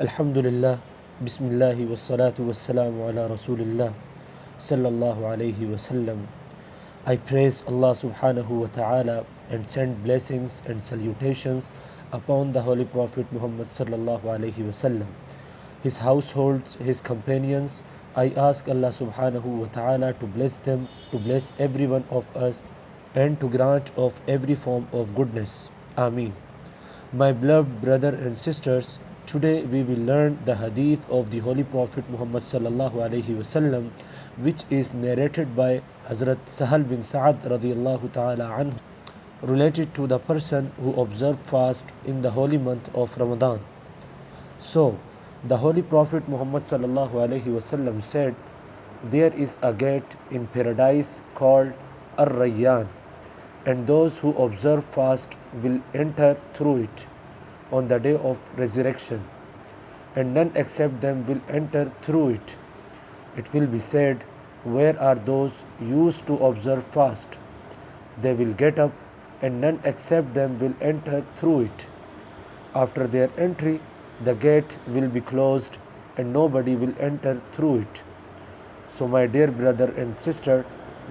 Alhamdulillah, Bismillahi wassalatu wassalamu ala Rasulillah, sallallahu alayhi wasallam. I praise Allah subhanahu wa ta'ala and send blessings and salutations upon the Holy Prophet Muhammad sallallahu alayhi wasallam, his households, his companions. I ask Allah subhanahu wa ta'ala to bless them, to bless every one of us, and to grant of every form of goodness. Ameen. My beloved brother and sisters, today we will learn the hadith of the Holy Prophet Muhammad sallallahu alaihi wasallam, which is narrated by Hazrat Sahal bin Sa'ad radiyallahu ta'ala anhu, related to the person who observed fast in the holy month of Ramadan. So, the Holy Prophet Muhammad sallallahu alaihi wasallam said, "There is a gate in paradise called Ar-Rayyan, and those who observe fast will enter through it on the day of resurrection, and none except them will enter through it. It will be said, where are those used to observe fast? They will get up, and none except them will enter through it. After their entry, the gate will be closed, and nobody will enter through it." So my dear brother and sister,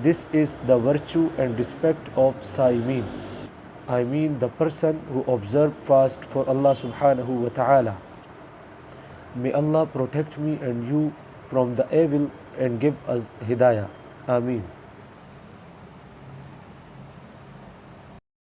this is the virtue and respect of Saimeen. I mean the person who observed fast for Allah subhanahu wa ta'ala. May Allah protect me and you from the evil and give us hidayah. Ameen.